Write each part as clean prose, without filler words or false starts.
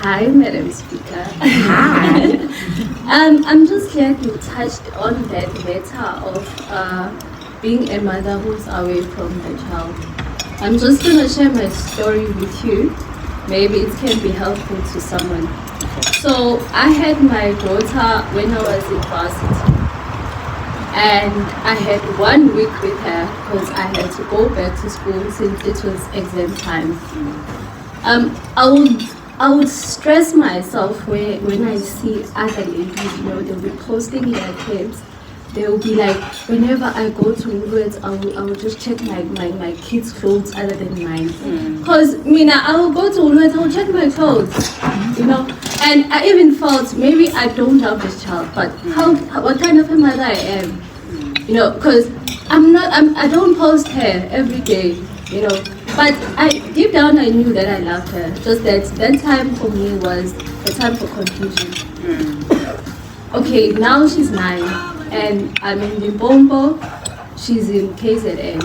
Hi, Madam Speaker. Hi. I'm just glad you touched on that matter of being a mother who's away from the child. I'm just going to share my story with you. Maybe it can be helpful to someone. So I had my daughter when I was in varsity. And I had 1 week with her because I had to go back to school since it was exam time. I would stress myself when I see other ladies, they'll be posting their kids. They'll be like, whenever I go to Woolworths, I will just check my kids' clothes other than mine. Because, I will go to Woolworths, I will check my clothes, And I even felt, maybe I don't love this child, but what kind of a mother I am, because I don't post her every day, But deep down I knew that I loved her. Just that time for me was a time for confusion. Okay, now she's 9 and I'm in Limpopo. She's in KZN.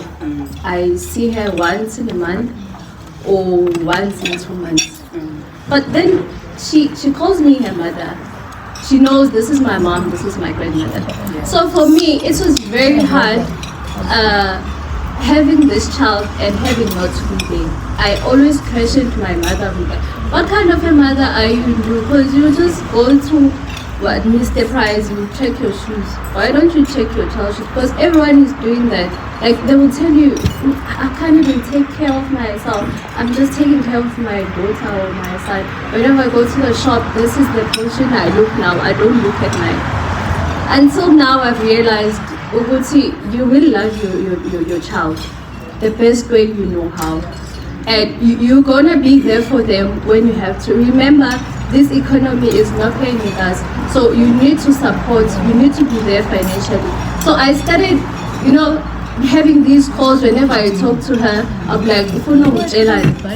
I see her once in a month or once in 2 months. But then she calls me her mother. She knows this is my mom, this is my grandmother. So for me, it was very hard having this child and having not to be there. I always questioned my mother. What kind of a mother are you? Because you just go to Mr. Price, you check your shoes. Why don't you check your child's shoes? Because everyone is doing that. Like they will tell you, I can't even take care of myself. I'm just taking care of my daughter or my son. Whenever I go to the shop, this is the portion I look now. I don't look at mine. Until now, I've realized, Uguti, you will love your child the best way you know how. And you're gonna be there for them when you have to. Remember, this economy is not paying with us. So you need to support, you need to be there financially. So I started, having these calls whenever I talk to her. I'm like,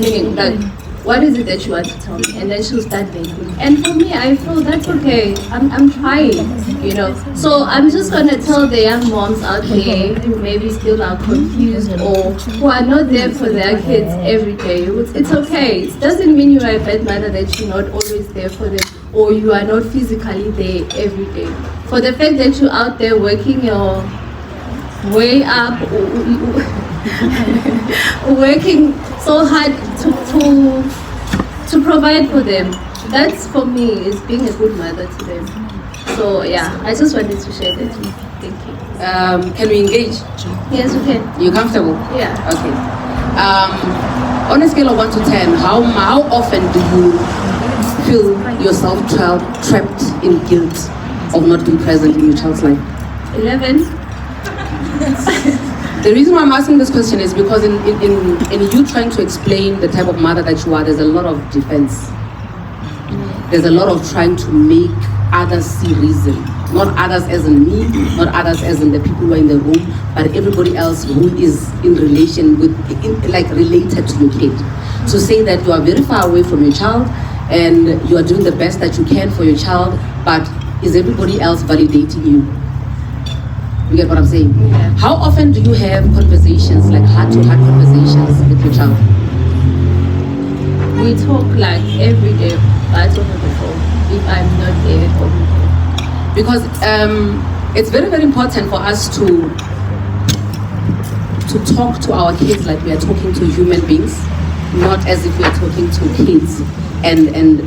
meaning like, what is it that you want to tell me? And then she'll start thinking. And for me, I feel that's okay. I'm trying, So I'm just going to tell the young moms out there who maybe still are confused or who are not there for their kids every day. It's okay. It doesn't mean you are a bad mother that you're not always there for them or you are not physically there every day. For the fact that you're out there working your way up, working so hard to provide for them. That's for me is being a good mother to them. So yeah, I just wanted to share that with you. Thank you. Can we engage? Yes, we can. You comfortable? Yeah. Okay. On a scale of 1 to 10, how often do you feel yourself trapped in guilt of not being present in your child's life? 11. The reason why I'm asking this question is because in you trying to explain the type of mother that you are, there's a lot of defense. There's a lot of trying to make others see reason. Not others as in me, not others as in the people who are in the room, but everybody else who is in relation with, related to your kid. To say that you are very far away from your child and you are doing the best that you can for your child, but is everybody else validating you? You get what I'm saying? Yeah. How often do you have conversations, like heart-to-heart conversations with your child? We talk like every day, but over the phone if I'm not there at home. Because it's very, very important for us to talk to our kids like we are talking to human beings, not as if we are talking to kids and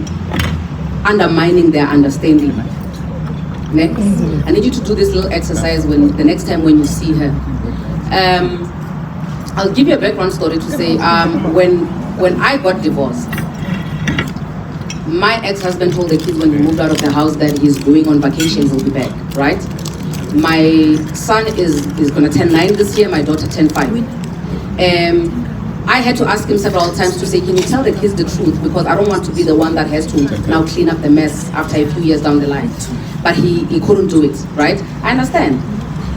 undermining their understanding. Next, I need you to do this little exercise the next time when you see her. I'll give you a background story to say when I got divorced, my ex-husband told the kids when he moved out of the house that he's going on vacation, he'll be back, right? My son is gonna turn 9 this year, my daughter turned 5. I had to ask him several times to say, can you tell the kids the truth? Because I don't want to be the one that has to now clean up the mess after a few years down the line. But he couldn't do it, right? I understand.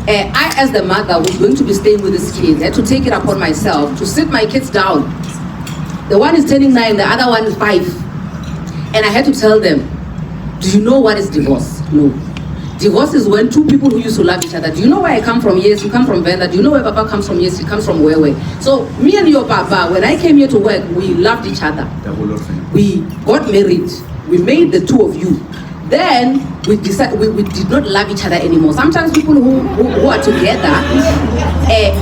I, as the mother who's going to be staying with this kid, had to take it upon myself to sit my kids down. The one is turning 9, the other one is 5. And I had to tell them, do you know what is divorce? No. Divorce is when two people who used to love each other. Do you know where I come from? Yes, you come from Venda. Do you know where Papa comes from? Yes, he comes from where? So me and your Papa, when I came here to work, we loved each other. We got married. We made the two of you. Then we decided we did not love each other anymore. Sometimes people who are together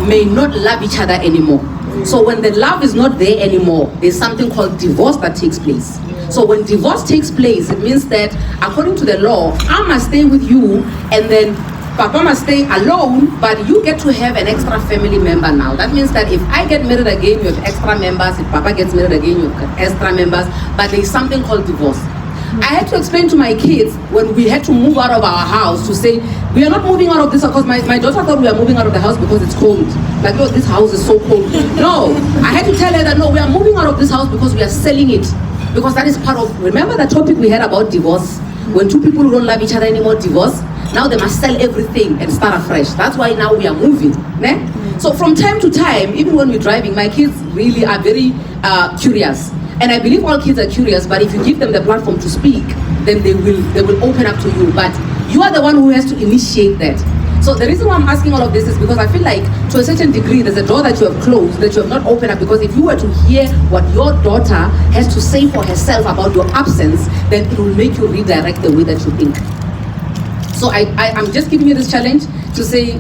may not love each other anymore. So when the love is not there anymore, there's something called divorce that takes place. So when divorce takes place, it means that according to the law, I must stay with you and then Papa must stay alone, but you get to have an extra family member now. That means that if I get married again, you have extra members. If Papa gets married again, you have extra members. But there is something called divorce. I had to explain to my kids when we had to move out of our house to say, we are not moving out of this because my daughter thought we are moving out of the house because it's cold. Like, oh, this house is so cold. No, I had to tell her that, no, we are moving out of this house because we are selling it. Because that is part of, remember the topic we had about divorce? When two people who don't love each other anymore divorce, now they must sell everything and start afresh. That's why now we are moving. Ne? So from time to time, even when we're driving, my kids really are very curious. And I believe all kids are curious, but if you give them the platform to speak, then they will open up to you. But you are the one who has to initiate that. So the reason why I'm asking all of this is because I feel like to a certain degree there's a door that you have closed, that you have not opened up, because if you were to hear what your daughter has to say for herself about your absence, then it will make you redirect the way that you think. So I'm just giving you this challenge to say,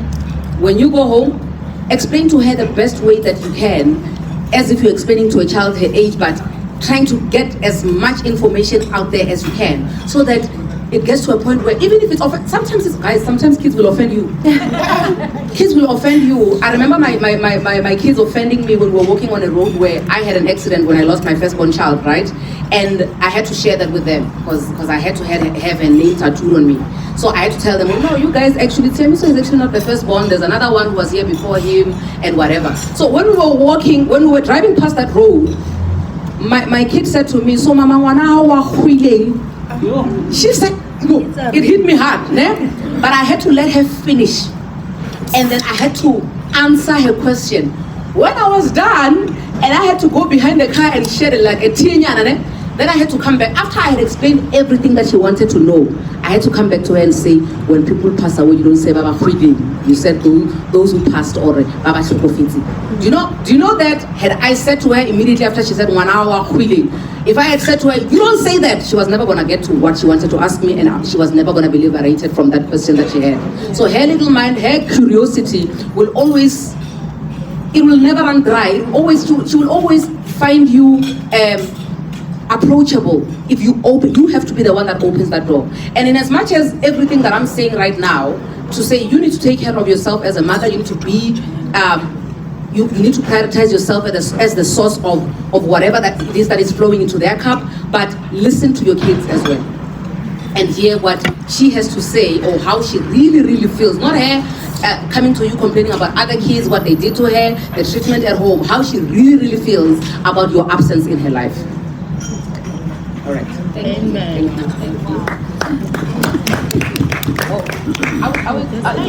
when you go home, explain to her the best way that you can, as if you're explaining to a child her age, but trying to get as much information out there as you can, so that it gets to a point where even if it's sometimes kids will offend you. Kids will offend you. I remember my kids offending me when we were walking on a road where I had an accident when I lost my firstborn child, right? And I had to share that with them because I had to have a name tattooed on me. So I had to tell them, oh, no, you guys actually, Temiso is actually not the firstborn. There's another one who was here before him and whatever. So when we were driving past that road, my kid said to me, so Mama, wana hawa huiling. She said, no, it hit me hard, ne? But I had to let her finish. And then I had to answer her question. When I was done, and I had to go behind the car and share it like a tinya, then I had to come back. After I had explained everything that she wanted to know, I had to come back to her and say, when people pass away, you don't say Baba Huigin. You said those who passed already, Baba Shokofiti. Do you know that had I said to her immediately after she said 1 hour Huigin, if I had said to her, you don't say that, she was never gonna get to what she wanted to ask me, and she was never gonna be liberated from that question that she had. So her little mind, her curiosity will always, it will never run dry. She will always find you approachable. If you open, you have to be the one that opens that door. And in as much as everything that I'm saying right now, to say you need to take care of yourself as a mother, you need to be, you need to prioritize yourself as the source of whatever that it is that is flowing into their cup, but listen to your kids as well. And hear what she has to say or how she really feels. Not her coming to you complaining about other kids, what they did to her, the treatment at home, how she really feels about your absence in her life. All right. Thank you.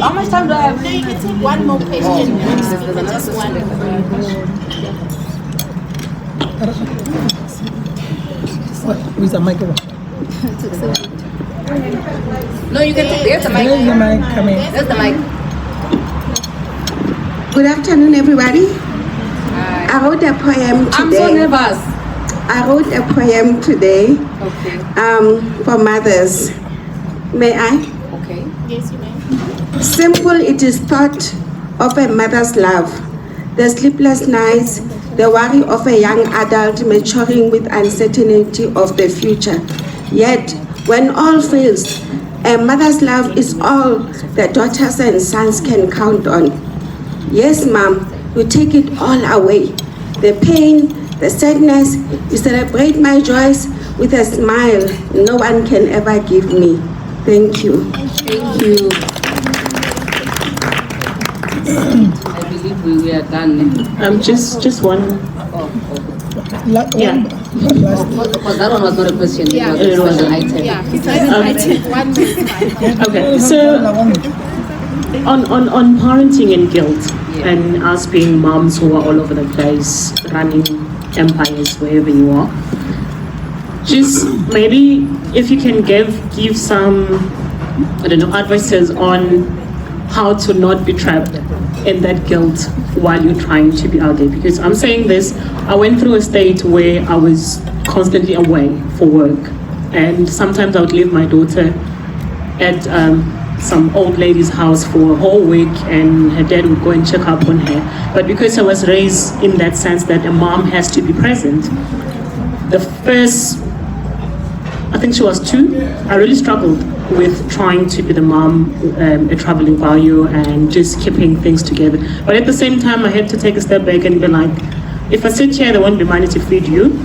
How much time do I have? No, you can take one more question. Just one. With the microphone. No, you can take. There's the mic. There's the mic coming. There's the mic. Good afternoon, everybody. Hi. I wrote a poem today. I'm so nervous. I wrote a poem today Okay. for mothers. May I? Okay. Yes, you may. Simple it is thought of a mother's love, the sleepless nights, the worry of a young adult maturing with uncertainty of the future. Yet, when all fails, a mother's love is all that daughters and sons can count on. Yes, Mom, you take it all away. The pain, the sadness, you celebrate my joys with a smile no one can ever give me. Thank you. Thank you. I believe we are done. Just one. Yeah. Because that one was not a question. Yeah. It was an item. Yeah, he said one minute. Okay. So on parenting and guilt, Yeah. and us being moms who are all over the place, running empires wherever you are, just maybe if you can give some I don't know, advices on how to not be trapped in that guilt while you're trying to be out there. Because I'm saying this, I went through a state where I was constantly away for work, and sometimes I would leave my daughter at some old lady's house for a whole week, and her dad would go and check up on her. But because I was raised in that sense that a mom has to be present, the first, I think she was 2, I really struggled with trying to be the mom, a traveling value, and just keeping things together. But at the same time, I had to take a step back and be like, if I sit here, there won't be money to feed you.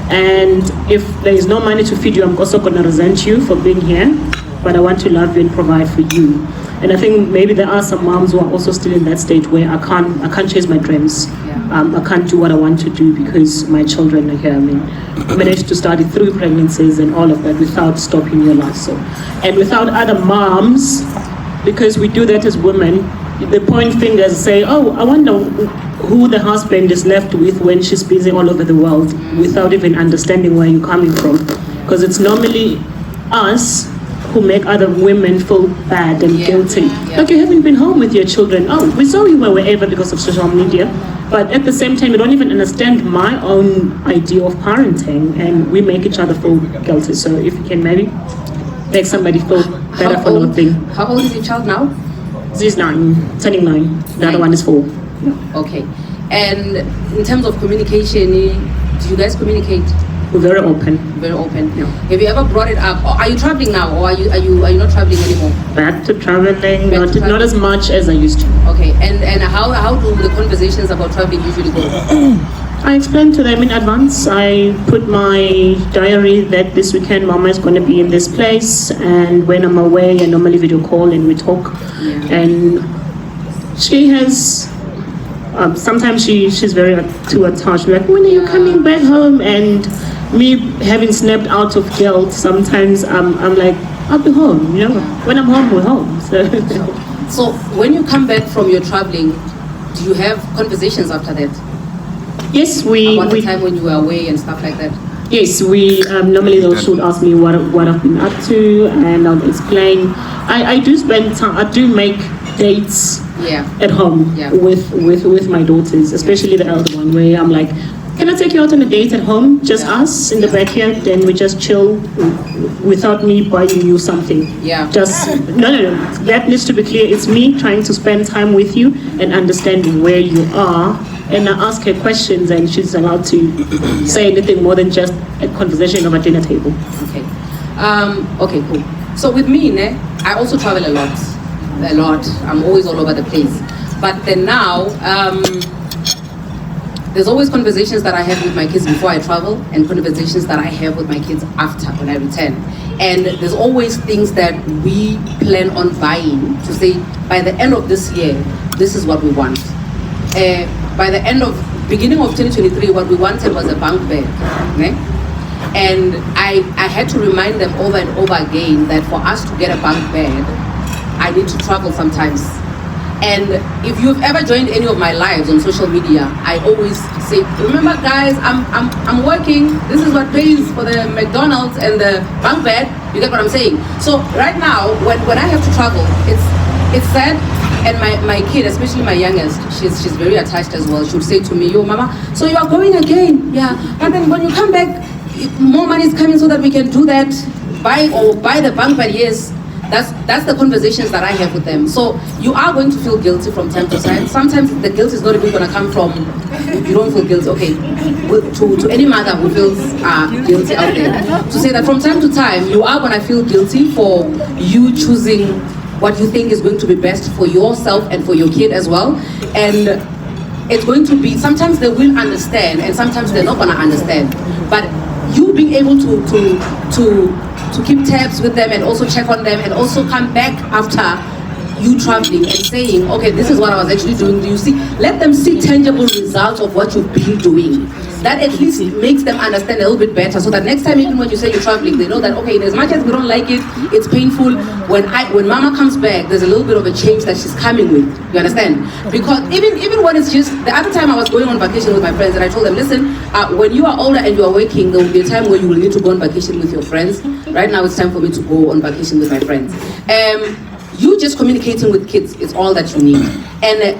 And if there is no money to feed you, I'm also going to resent you for being here. But I want to love you and provide for you. And I think maybe there are some moms who are also still in that state where I can't chase my dreams. I can't do what I want to do because my children are here. I mean, I managed to study through pregnancies and all of that without stopping your life. So, and without other moms, because we do that as women, they point fingers and say, oh, I wonder who the husband is left with when she's busy all over the world, without even understanding where you're coming from. Because it's normally us who make other women feel bad and guilty. Like, you haven't been home with your children. Oh, we saw you were wherever because of social media. But at the same time, you don't even understand my own idea of parenting, and we make each other feel guilty. So if you can maybe make somebody feel better for nothing. How old is your child now? She's 9, turning 9. The other one is 4. Okay. And in terms of communication, do you guys communicate? We're very open. Very open. Yeah. Have you ever brought it up? Or are you traveling now, or are you not traveling anymore? Back to traveling, not as much as I used to. Okay. And how do the conversations about traveling usually go? I explain to them in advance. I put my diary that this weekend Mama is going to be in this place, and when I'm away, I normally video call and we talk. And she has. Sometimes she's very too attached. Like, when are you coming back home? And me having snapped out of guilt, sometimes I'm like, I'll be home. You know, when I'm home, we're home. So when you come back from your traveling, do you have conversations after that? Yes, about the time when you were away and stuff like that. Yes, we normally they should ask me what I've been up to, and I'll explain. I do spend time. I do make dates at home with my daughters, especially the elder one, where I'm like, can I take you out on a date at home, just us in the backyard, then we just chill without me buying you something. Just no, that needs to be clear. It's me trying to spend time with you and understanding where you are, and I ask her questions, and she's allowed to say anything more than just a conversation over dinner table. Okay. Okay, cool. So with me, I also travel a lot. I'm always all over the place. But then now, there's always conversations that I have with my kids before I travel, and conversations that I have with my kids after, when I return. And there's always things that we plan on buying to say, by the end of this year, this is what we want. By the beginning of 2023, what we wanted was a bunk bed. Okay? And I had to remind them over and over again that for us to get a bunk bed, I need to travel sometimes. And if you've ever joined any of my lives on social media, I always say, remember guys, I'm working, this is what pays for the McDonald's and the bunk bed. You get what I'm saying? So right now, when I have to travel, it's sad. And my kid, especially my youngest, she's very attached as well. She would say to me, yo mama, so you are going again? Yeah. And then when you come back, more money is coming so that we can do that, buy the bunk bed. Yes. That's the conversations that I have with them. So you are going to feel guilty from time to time. Sometimes the guilt is not even going to come from, you don't feel guilty. Okay, to any mother who feels guilty out there, to say that from time to time, you are going to feel guilty for you choosing what you think is going to be best for yourself and for your kid as well. And it's going to be, sometimes they will understand and sometimes they're not going to understand. But you being able to keep tabs with them and also check on them and also come back after you traveling and saying, okay, this is what I was actually doing. Do you see? Let them see tangible results of what you've been doing. that at least makes them understand a little bit better, so that next time, even when you say you're traveling, they know that, okay, as much as we don't like it, it's painful. When mama comes back, there's a little bit of a change that she's coming with. You understand? Because even when it's just, the other time I was going on vacation with my friends, and I told them, listen, when you are older and you are working, there will be a time where you will need to go on vacation with your friends. Right now, it's time for me to go on vacation with my friends. You just communicating with kids is all that you need. And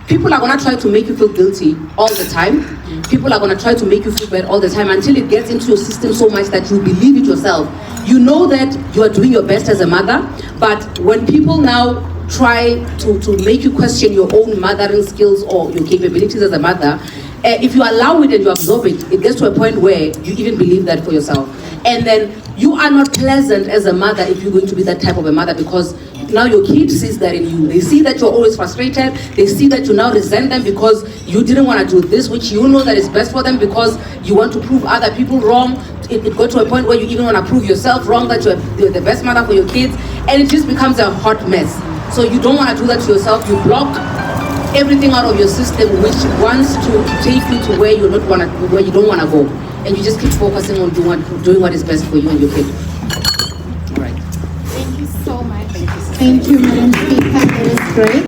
people are gonna try to make you feel guilty all the time. People are gonna try to make you feel bad all the time until it gets into your system so much that you believe it yourself. You know that you are doing your best as a mother, but when people now try to make you question your own mothering skills or your capabilities as a mother, if you allow it and you absorb it, it gets to a point where you even believe that for yourself. And then you are not pleasant as a mother if you're going to be that type of a mother, because now your kid sees that in you. They see that you're always frustrated. They see that you now resent them because you didn't want to do this, which you know that is best for them, because you want to prove other people wrong. It got to a point where you even want to prove yourself wrong, that you're the best mother for your kids, and it just becomes a hot mess. So you don't want to do that to yourself. You block everything out of your system which wants to take you to where you don't want to go, and you just keep focusing on doing what is best for you and your kid. All right. Thank you so much. Thank you, Madam Speaker. That was great.